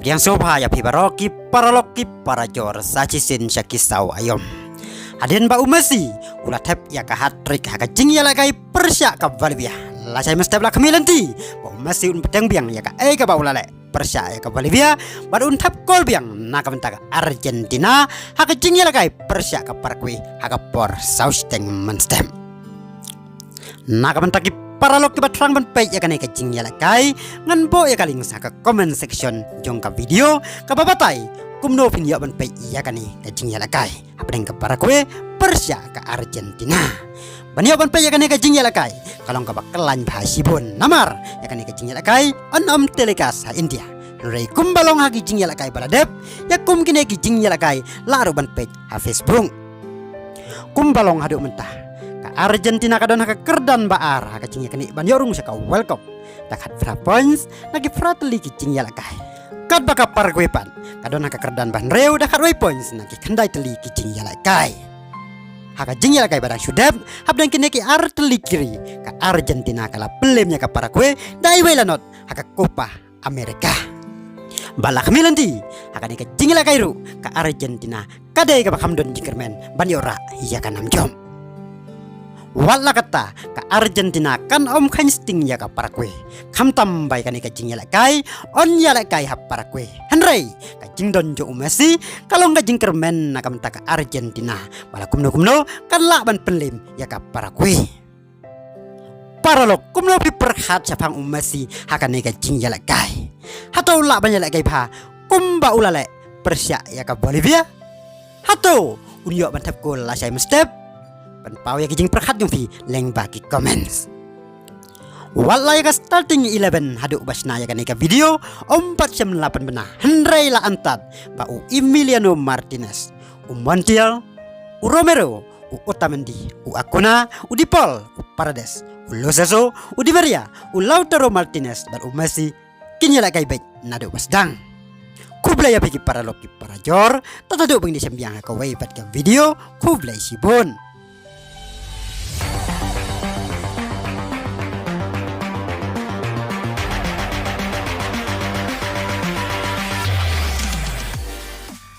Yang soba ya pibaroki paraloki para jor sacisin syakisau ayom. Hadin ba umasi ulah tap ya ka hatrik ha ka jing ya lagai persya ka balibia. La saya mesti belak milanti. Ba umasi un pedang biang ya ka ka ba ulale persya ya ka balibia. Ba un tap kol biang na ka mentaka Argentina ha ka jing ya lagai persya ka Paraguay ha ka por sausteng menstem. Na ka mentaki paralog kibat terang ban page ya kan ka jing ya lagai ngan bo ya kaling sa ka comment section jong ka video ka babatai kumno pin ya ban page ya kan ka jing ya lagai apeng ka Paraguay Persia ka Argentina ban ya ban page ya kan ka jing ya lagai kalong ka bakalan bahasibon namar ya kan ka jing ya lagai anam telekas ha India Rei kumbalong ha jing ya lagai baladep ya kum kine jing ya lagai laru ban page ha Facebook kumbalong hadu mentah Argentina kadon haka kerdan baar haka cingya kani ban yorung saka welcome takat fra points nagi frateli kicing ya lakai kad baka Paraguay pan kadon haka kerdan ban reu dakat way points nagi kendai teli kicing ya lakai haka jing ya lakai barang sudap habdan kini ki arteli kiri ka Argentina kala pelemnya ka Paraguay dai welanot haka Copa Amerika balak milanti haka ni ka jing ya lakai ru ka Argentina kadai ka bakamdon jingkermen ban yora iya kan amjom wala kata ka Argentina kan om kan sting ya ka Paraguay kam tambay kan ka jing ya lakai on ya lakai ha Paraguay henrei ka jing don jo umasi kalau ka jing kermen na kam ta ka Argentina wala kumno kan la ban penlim ya ka Paraguay paralog kumno pi perhat sapang umasi ha kan ka jing ya lakai hatau la ban ya lakai pa kumba ulale Persia ya ka Bolivia hatau unyo ban tap gol la sai mestep pan pau ya kijing perhat yung fi leng bagi comments walay ka starting 11 hadu basna ya kanika video 408 bena henrei la antat pa u Emiliano Martinez u Montiel u Romero u Otamendi u Acuna u Dipol u Paredes u Loseso u Di Maria u Lautaro Martinez dan u Messi kinyala kay bet nadu basdang kublay ya bagi para loki para jor tatado bang di sembiang ka way pat ka video kublay sibon